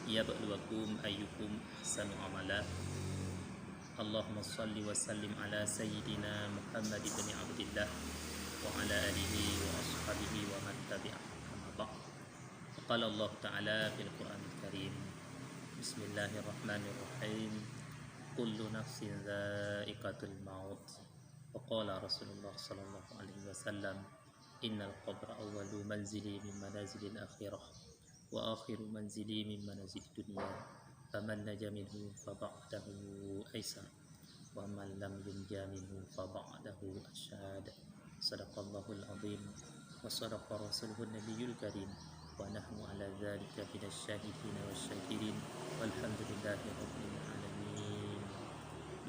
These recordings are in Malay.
yabluwakum ayyukum ahsanu amala. Allahumma salli wa sallim ala sayyidina Muhammad ibn Abdillah wa ala alihi wa ashabihi wa man tabi'ahum amma ba'd. Qala Allah Ta'ala fil Qur'anil Karim, Bismillahirrahmanirrahim, kullu nafsin dha'iqatul maut. Wa qala Rasulullah sallallahu alaihi wasallam, innal qabra awwalu manzili min manazilil akhirah wa akhiru manzili min manazilid dunya, faman naja minhu faba'dahu aisar wa man lam yunja minhu faba'dahu asyad. Sadaqallahul azim wa sadaqa rasuluhun nabiyul karim wa nahnu ala dzalika minasyahidin wasyakirin walhamdulillahi rabbil alamin.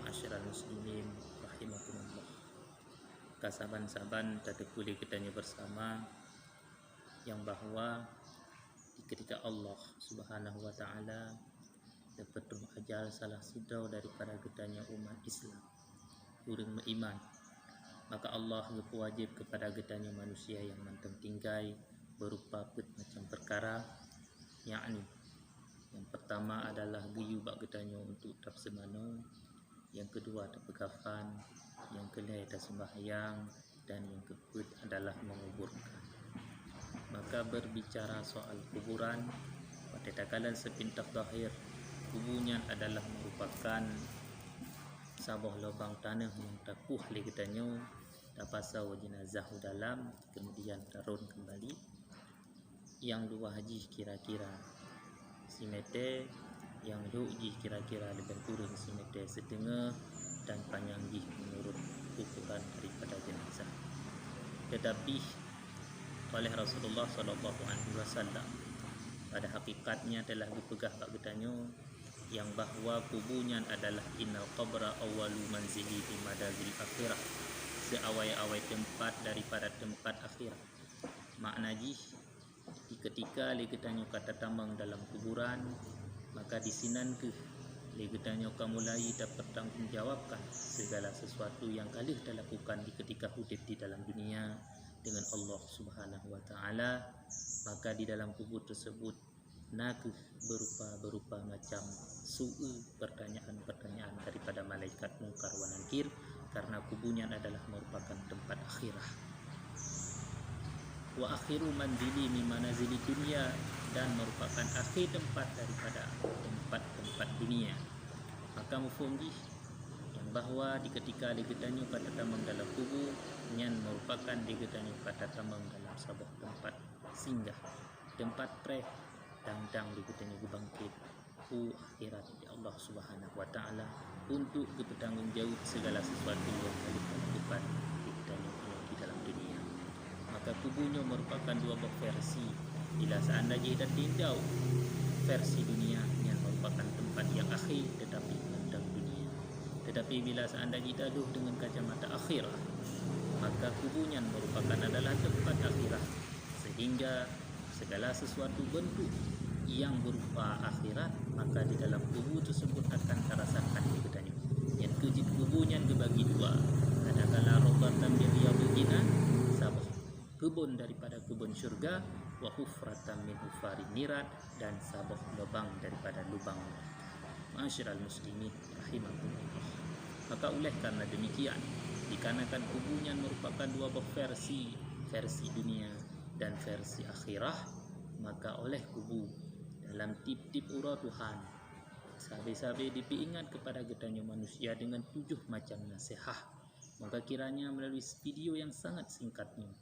Ma'asyiral muslimin rahimakumullah. Kasaban-saban tadi boleh kitanya bersama yang bahwa ketika Allah Subhanahu wa taala dapat ajal salah sidau daripada getanya umat Islam urang beriman, maka Allah wajib kepada getanya manusia yang manteng tinggai berupa macam perkara, yakni yang pertama adalah geyu bak getanya untuk tak semano, yang kedua tak pegafan, yang kelima tak sembahyang, dan yang keempat adalah menguburkan. Maka berbicara soal kuburan, pada takalan sepintas zahir, kuburan adalah merupakan sebuah lubang tanah yang takuh li katanya, tapasau jenazah dalam kemudian turun kembali, yang dua haji kira-kira simete, yang dua haji kira-kira lebih kurang simete setengah, dan panjang menurut ukuran daripada jenazah. Tetapi oleh Rasulullah SAW pada hakikatnya telah dipegah bak getanyo yang bahwa kuburan adalah innal qabra awwalu manzili di madazil akhirah, seawai-awai tempat daripada tempat akhirat. Makna jih ketika legetanyo kata tambang dalam kuburan, maka di sinan ke legetanyo kamu mulai dapat tanggungjawabkan segala sesuatu yang kalian telah lakukan di ketika hidup di dalam dunia dengan Allah Subhanahu wa taala. Maka di dalam kubur tersebut nakuh berupa macam pertanyaan daripada malaikat mungkar wa nakir, karena kuburan adalah merupakan tempat akhirah. Wa akhiru manzili min manazilid dunya, dan merupakan akhir tempat daripada tempat-tempat dunia. Maka mafhum yang bahwa di ketika digetanyo kata tamang dalam kubur nyan merupakan digetanyo kata tamang dalam sebuah tempat singgah, tempat dang digetanyo bangkit ku akhirat di Allah Subhanahu wa taala untuk bertanggung jawab segala sesuatu yang kali lakukan digetanyo di dalam dunia. Maka kuburnya merupakan dua versi. Bila seandainya dah tinjau versi dunia yang merupakan tempat yang akhir tetapi tentang dunia, tetapi bila seandainya daluh dengan kacamata akhirah, maka kuburan merupakan adalah tempat akhirah, sehingga segala sesuatu bentuk yang berupa akhirat maka di dalam kubur tersebut akan terasakan diketanya. Yang kejid kuburan dibagi dua, kadang-kala rawdatan min riyadil jinan, sabah kebun daripada kebun syurga, wa hufratan min hufarin nirat, dan sabah lubang daripada lubang. Ma'asyiral muslimin rahimakumullah. Maka oleh karena demikian, dikarenakan kuburan merupakan dua versi dunia dan versi akhirah, maka oleh kubu dalam tip-tip ura Tuhan sabe-sabe diingat kepada getanya manusia dengan 7 macam nasihat. Maka kiranya melalui video yang sangat singkatnya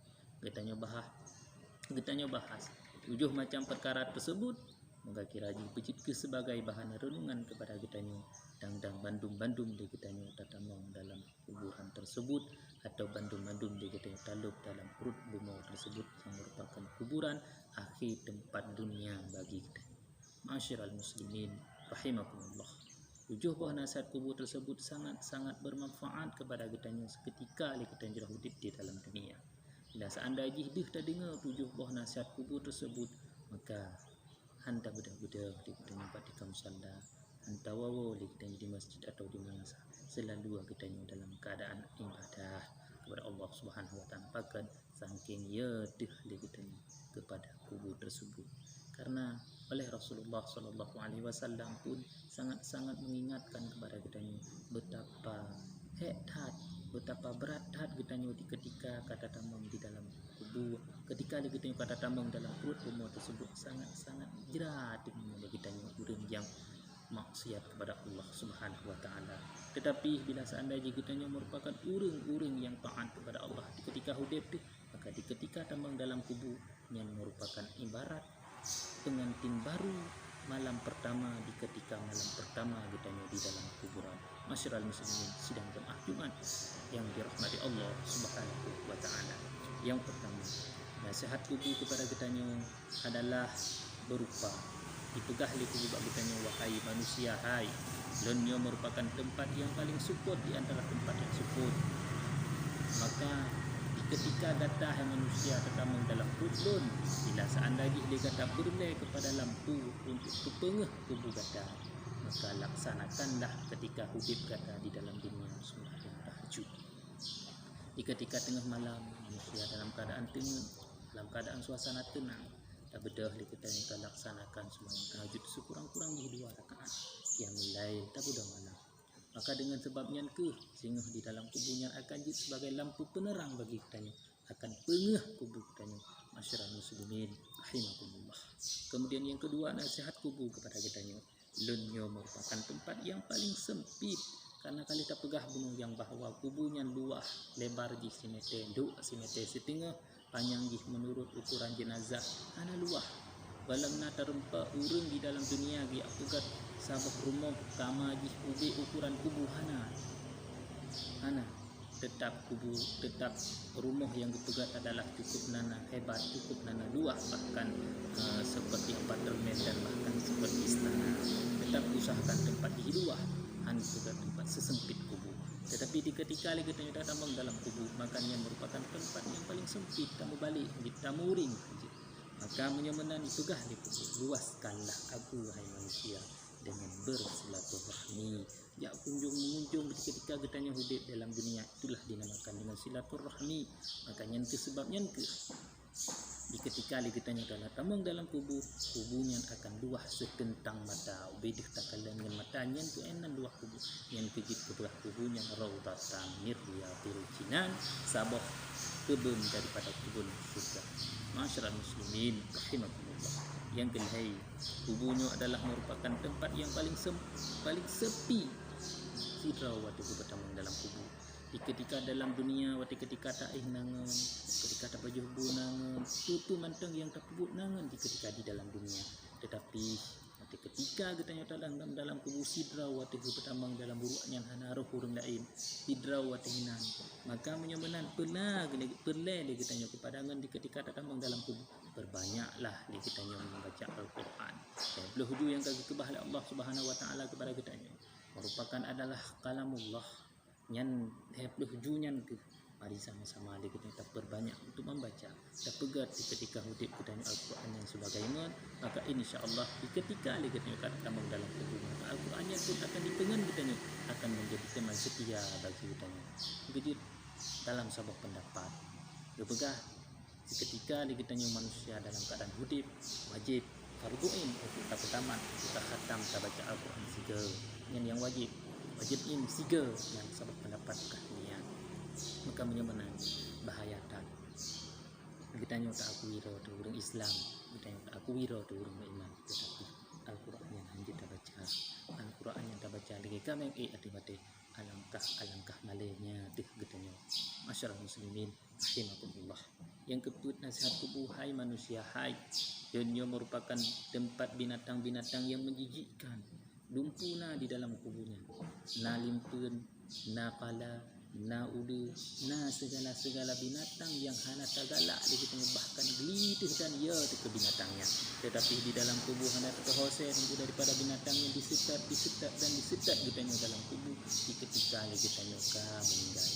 getanya bahas 7 macam perkara tersebut, maka kiranya becit ke sebagai bahan renungan kepada getanya dan bandum-bandum di getanya tatamang dalam kuburan tersebut, atau bandum-bandum di getanya talup dalam perut bumi tersebut yang merupakan kuburan akhir tempat dunia bagi kita. Ma'asyiral muslimin rahimakumullah. 7 buah nasihat kubur tersebut sangat-sangat bermanfaat kepada getanya seketika kita hidup di dalam dunia. Bila seandainya dah dengar 7 buah nasihat kubur tersebut, maka anda budak-budak di tempat di musalla, anda wawo di masjid atau di mana selalu kita dalam keadaan ibadah kepada Allah Subhanahu wa taala, bahkan saking ya kita kepada kubur tersebut. Karena oleh Rasulullah sallallahu alaihi wasallam pun sangat-sangat mengingatkan kepada kitanya betapa hebat, betapa berat kitanya ketika kata tamang di dalam kubur, ketika kitanya kata tamang dalam perut umur tersebut sangat-sangat jerat dengan kitanya orang yang maksiat kepada Allah Subhanahu wa taala. Tetapi bila seandainya kitanya merupakan orang-orang yang taat kepada Allah ketika hidup tu, maka ketika tamang dalam kubur yang merupakan ibarat pengantin baru malam pertama ketika malam pertama kitanya di dalam kuburan. Masyarul muslimin sidang jemaah Jumat yang dirahmati Allah Subhanahu wa taala. Yang pertama, nasihat kubur kepada kitanya adalah berupa dipegah li kubur kitanya wahai manusia, hai dunia merupakan tempat yang paling support di antara tempat yang support. Maka ketika datang manusia tertamang dalam kubur, bila seandainya dia kata berlai kepada lampu untuk kepengah kubur kata, maka laksanakanlah ketika hidup kata di dalam dunia sembahyang tahajud. Di ketika tengah malam manusia dalam keadaan tenang, dalam keadaan suasana tenang, tak bedah kita yang laksanakan sembahyang tahajud sekurang-kurangnya 2 rakaat qiyamul lail tak bedah malam. Maka dengan sebabnya sehingga di dalam kuburnya akan jadi sebagai lampu penerang bagi kitanya, akan pengah kubur kitanya. Masyarakat muslimin rahimakumullah. Kemudian yang kedua, nasihat kubur kepada kitanya, dunia merupakan tempat yang paling sempit, karena kali tak pegah bunuh yang bahawa kuburnya luas lebar di simeter setengah, panjang di menurut ukuran jenazah ana luas. Balang na terempa urang di dalam dunia gi apugat sabah rumah kama ji ubi ukuran kubu hana tetap kubu, tetap rumah yang dipegat adalah cukup nana hebat, cukup nana luas, bahkan seperti apartemen dan bahkan seperti istana. Tetap usahakan tempat di luas, hanya tempat sesempit kubu. Tetapi di ketika kita datang dalam kubu, makanya merupakan tempat yang paling sempit. Kamu balik, kita muring, maka menyemenan dipegah di kubur. Luaskanlah aku wahai manusia dengan bersilaturahmi. Ya mengunjung ketika getanya hidup dalam dunia, itulah dinamakan dengan silaturahmi. Makanya itu sebabnya di ketika getanya datang dalam kuburnya akan luah sekentang mata. Ubedah takalan dengan matanya tu enan luah kubur. Yang kejit kebelah kuburnya raudatan mirriyatil jinan, sabah kebun daripada kebun surga. Masyarakat muslimin rahimakumullah. Yang kelihai, kuburnya adalah merupakan tempat yang paling sepi. Sidraw waktu bertemu dalam kubur. Di ketika dalam dunia, waktu ketika tak nangan, ketika tak baju nangan, tutu manteng yang tak pebut nangan di ketika di dalam dunia. Tetapi waktu ketika kita dalam kubur sidraw waktu bertemu dalam buruannya hanaruh hurung lain, sidraw waktu hinan. Maka menyemenan perlah kita kepadangan di ketika tak tambang dalam kubur. Berbanyaklah kita membaca Al-Quran. Dan beluhju yang kaki kebah Allah Subhanahu wa taala kepada kita merupakan adalah kalamullah yang beluhjunya ke. Mari sama-sama kita berbanyak untuk membaca. Dan pegat ketika hidup kita Al-Quran yang sebagaimana, maka insya-Allah ketika kita tambang dalam kubur, maka Al-Qurannya pun akan dipengen kita akan menjadi teman setia bagi kita. Begitu dalam sebuah pendapat. Berpegang ketika kita manusia dalam keadaan hidup wajib fardu ain untuk tamat kita khatam baca Al-Quran siga yang wajib in siga yang sebab pendapat kahnian. Maka menyemenan bahaya tak kita tak aku wira tu orang Islam, kita tak aku wira tu orang beriman, tetapi Al-Quran yang kita baca, Al-Quran yang kita baca lagi kami aktivate alangkah malainya deh getanya. Masyarakat muslimin rahimakumullah. Yang kedua, nasihat kubur, hai manusia, hai dunia merupakan tempat binatang-binatang yang menjijikkan. Lumpuna di dalam kuburnya, na limpun, na pala, na ulu, na segala-segala binatang yang hana tagalak kita bahkan gelitih dan ya ke binatangnya. Tetapi di dalam kubur hana terhosen itu daripada binatang yang disetat kita dalam kubur di ketika kita meninggal.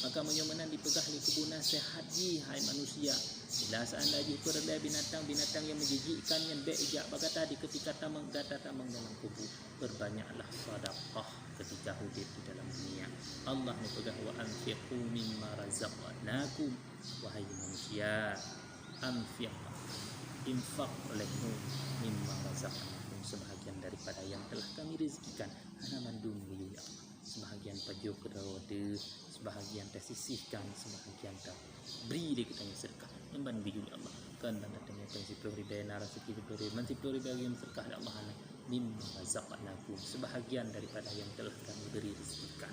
Maka menyomanan dipegah di kubur nasihat hai manusia. Bila seandainya perlai binatang-binatang yang menjijikkan yang beijak bagata di ketika tamang dalam kubur, berbanyaklah sedekah ketika hidup di dalam dunia. Allah mempegah wa anfiqu mimma razaqnakum, wahai manusia, anfiq infak olehmu mimma razaqnakum, sebahagian daripada yang telah kami rezekikan. Hana mandum ya Allah, sebahagian pajo kedawade, sebahagian tersisihkan, sebahagian tak beri dia kita sedekah yang ban biyu Allah kan dan datangnya prinsip riba narasi riba mansip riba yang sedekah Allah ana mimma razaqnakum, sebahagian daripada yang telah kami beri rezekikan.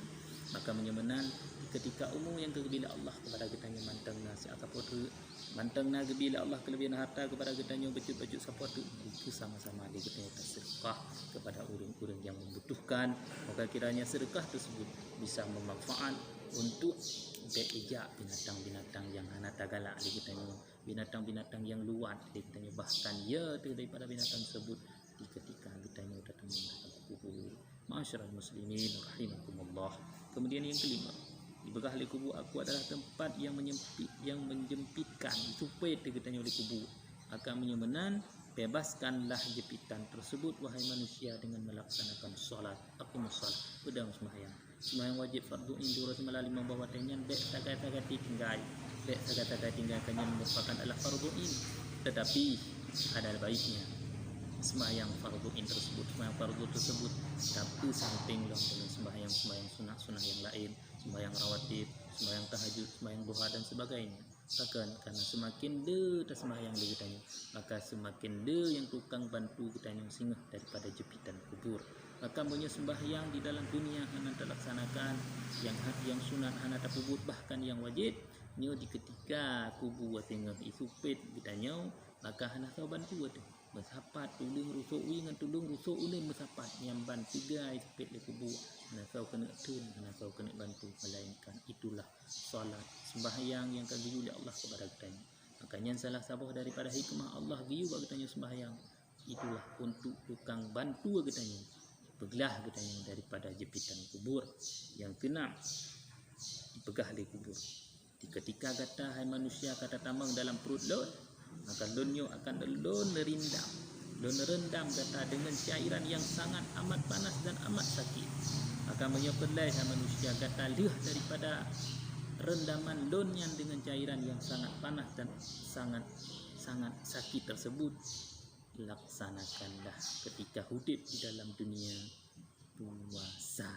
Maka menyemenan ketika umum yang kebila Allah kepada kita yang mantang nasi akapotu mantang na kebila Allah kelebihan harta kepada kita yang baju-baju sapotu itu sama-sama dia kita sedekah kepada orang-orang yang membutuhkan. Maka kiranya sedekah tersebut bisa bermanfaat untuk beijak binatang-binatang yang hana tagala di kita, binatang-binatang yang luar di kita, bahkan ya daripada binatang tersebut di ketika kita datang mendapat kubur. Ma'asyiral muslimin rahimakumullah. Kemudian yang kelima, di bekah kubur aku adalah tempat yang menjempitkan supaya kita oleh kubur. Akan menyemenan bebaskanlah jepitan tersebut wahai manusia dengan melaksanakan solat. Aku musolat pedang sembahyang. Sembahyang wajib fardu indura semalali membawa tenyan bek tagat-tagat tinggal. Bek tagat-tagat tinggal kanyan merupakan adalah fardu in. Tetapi ada baiknya sembahyang fardu in tersebut, sembahyang fardu tersebut tapi samping dengan sembahyang sunah-sunah yang lain, sembahyang rawatib, sembahyang tahajud, sembahyang duha dan sebagainya. Bahkan karena semakin dia sembahyang dia tanya, maka semakin dia yang tukang bantu kita yang singgah daripada jepitan kubur. Maka punya sembahyang di dalam dunia hana terlaksanakan, yang sunat hana terpubut, bahkan yang wajib nyo di ketika kubur tengah isupit kita nyo, maka hana kau bantu tu bersapat tulung rusuk dengan tulung rusuk ulun bersapat nyamban tiga isupit le kubur. Hana kau kena tun, hana kau kena bantu, melainkan itulah solat sembahyang yang kagiyu oleh Allah kepada kita. Makanya salah satu daripada hikmah Allah giyu bagi kita sembahyang itulah untuk tukang bantu kita begelah kita daripada jepitan kubur yang kena dipegah di kubur. Di ketika kata hai manusia kata tambang dalam perut lon, maka lonyo akan lon rendam kata dengan cairan yang sangat amat panas dan amat sakit. Maka menyepelai hai manusia kata liah daripada rendaman lon yang dengan cairan yang sangat panas dan sangat sakit tersebut. Laksanakanlah ketika hidup di dalam dunia puasa.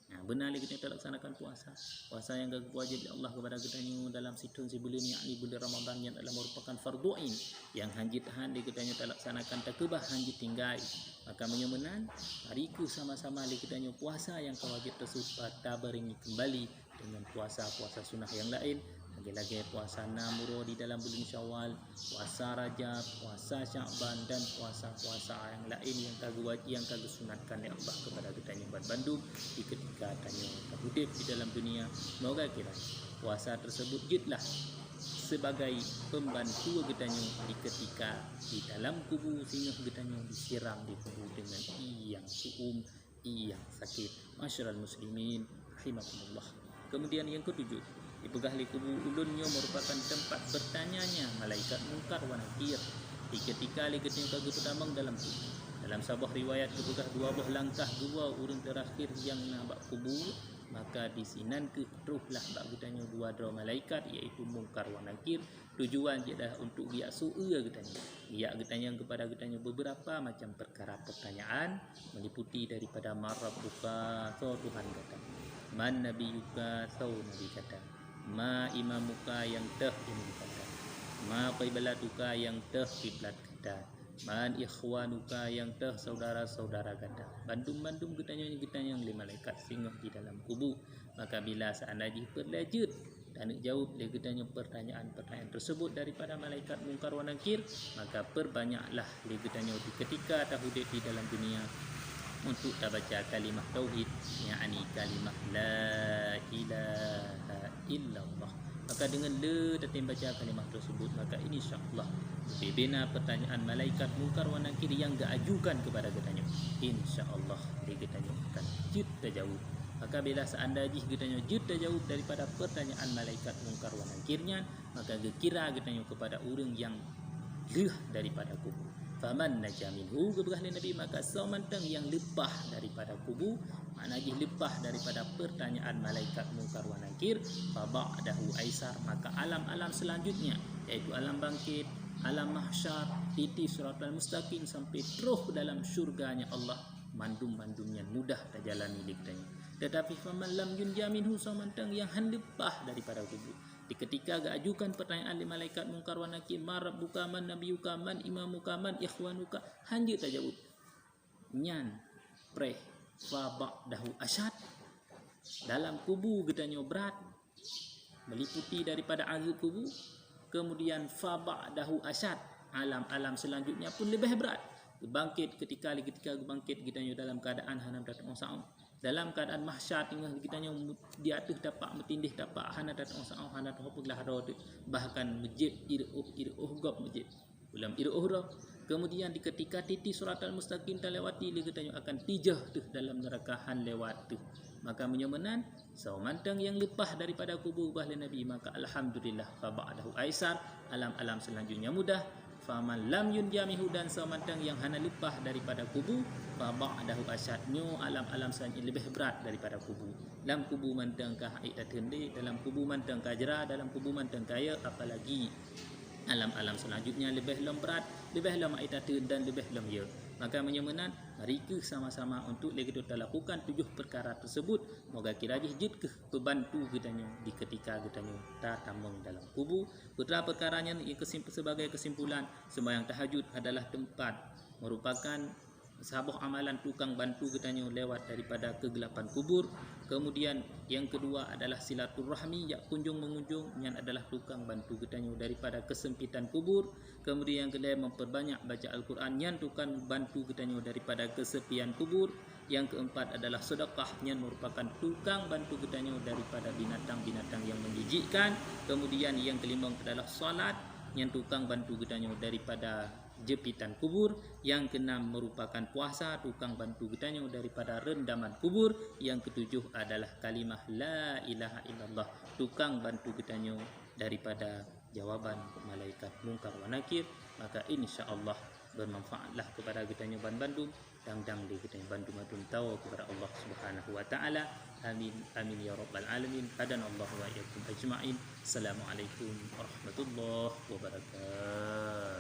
Nah, benar kita laksanakan puasa yang wajib Allah kepada kita dalam situasi bulan yakni bulan Ramadan yang adalah merupakan fardu ain yang hanjit kita laksanakan takubah hanjit tinggal. Maka menyemenan hariku sama-sama kita puasa yang wajib tersebut pada beringi kembali dengan puasa-puasa sunnah yang lain. Lagi-lagi puasa Namuro di dalam bulan Syawal, puasa Rajab, puasa Sya'ban dan puasa-puasa yang lain yang kagak sunatkan oleh Allah kepada kita yang Bandung di ketika tanya hidup di dalam dunia. Semoga kira puasa tersebut jitlah sebagai pembantu kita di ketika di dalam kubur sehingga kita disiram di kubur dengan yang suum, yang sakit. Masyarul muslimin rahimakumullah. Kemudian yang ketujuh, dipegah li kubur ulunnya merupakan tempat bertanyanya malaikat mungkar wa nakir. Di ketika li keting kagak pertamang dalam kubur. Dalam sebuah riwayat dipegah dua buah langkah dua orang terakhir yang nak kubur, maka di sinan ke teruslah bak getanya dua malaikat iaitu mungkar wa nakir. Tujuan dia untuk dia su'a getanya. Dia getanya kepada getanya beberapa macam perkara pertanyaan meliputi daripada marabbuka so Tuhan kata. Man nabiyuka so nabi kata. Ma imamuka yang teh imam kata. Ma qiblatuka yang teh kiblat kata. Man ikhwanuka yang teh saudara-saudara kata. Bandung-bandung getanya yang lima malaikat singgah di dalam kubur. Maka bila seandainya berlanjut dan jawab dia getanya pertanyaan-pertanyaan tersebut daripada malaikat mungkar wa nakir, maka perbanyaklah dia getanya ketika tahudid di dalam dunia untuk baca kalimah tauhid, yakni kalimah la ilaha illallah. Maka dengan le datin baca kalimah tersebut, maka insyaallah dibina pertanyaan malaikat mungkar wa nakir yang ajukan kepada katanya, insyaallah dia katanya akan kita jawab. Maka bila seandainya katanya kita jawab daripada pertanyaan malaikat mungkar wa nakirnya, maka kira katanya kepada orang yang leh daripada kubur. Faman najaminhu keberahli Nabi, maka somantang yang lepas daripada kubur, maknanya lepas daripada pertanyaan malaikat mungkar wa nakir, fa ba'dahu aisar, maka alam-alam selanjutnya iaitu alam bangkit, alam mahsyar, titi siratal mustaqim sampai terus dalam syurganya Allah, mandum-mandumnya mudah terjalani dikatanya. Tetapi faman lam yunja minhu samantang yang handepah daripada kubur. Di ketika ajukan pertanyaan oleh malaikat mungkar wa nakir, marabbuka man nabiyuka man imamuka man ikhwanuka, hanya tajawab nyan preh fa ba'dahu asyad. Dalam kubur katanya berat, meliputi daripada azab kubur. Kemudian fa ba'dahu asyad, alam-alam selanjutnya pun lebih berat. Bangkit ketika bangkit kitanya dalam keadaan hanam datang sa'am, dalam keadaan mahsyar tengah kitanya di atas dapat metindih dapat hana datang sa'am hana hopuglah rod, bahkan masjid iruh gop masjid ulam iruh dah. Kemudian di ketika titi suratal mustaqim terlewati, dia katanya akan tijah tu dalam neraka han lewat tu. Maka menyemenan saumantang yang lepas daripada kubur bahla Nabi, maka alhamdulillah fa ba'dahu aisar, alam-alam selanjutnya mudah. Faman lam yunjamihu, dan saumantang yang hana lepas daripada kubur, fa ba'dahu asyadnyo, alam-alam selanjutnya lebih berat daripada kubur. Dalam kubur mantang kah aitatende, dalam kubur mantang kajra, dalam kubur mantang kaya, apalagi alam-alam selanjutnya lebih berat, lebih aitatun dan lebih ya. Maka menyemenan mari ke sama-sama untuk kita lakukan 7 perkara tersebut. Moga kiranya jid ke berbantu kitanya di ketika kitanya tak tambang dalam kubur. Putra perkaranya sebagai kesimpulan, sembahyang tahajud adalah tempat merupakan sahabat amalan tukang bantu kitanya lewat daripada kegelapan kubur. Kemudian yang kedua adalah silaturahmi, yang kunjung mengunjung, yang adalah tukang bantu kitanya daripada kesempitan kubur. Kemudian yang kedua memperbanyak baca Al-Quran, yang tukang bantu kitanya daripada kesepian kubur. Yang keempat adalah sedekah, yang merupakan tukang bantu kitanya daripada binatang-binatang yang menjijikkan. Kemudian yang kelima adalah salat, yang tukang bantu kitanya daripada jepitan kubur. Yang keenam merupakan puasa, tukang bantu kitanya daripada rendaman kubur. Yang ketujuh adalah kalimah la ilaha illallah, tukang bantu kitanya daripada jawaban malaikat mungkar wa nakir. Maka insya-Allah bermanfaatlah kepada kitanya Bandung dan di kitanya Bandung tahu kepada Allah Subhanahu wa taala. Amin amin ya rabbal alamin. Hadanallahu wa iyyakum ajma'in. Assalamualaikum warahmatullahi wabarakatuh.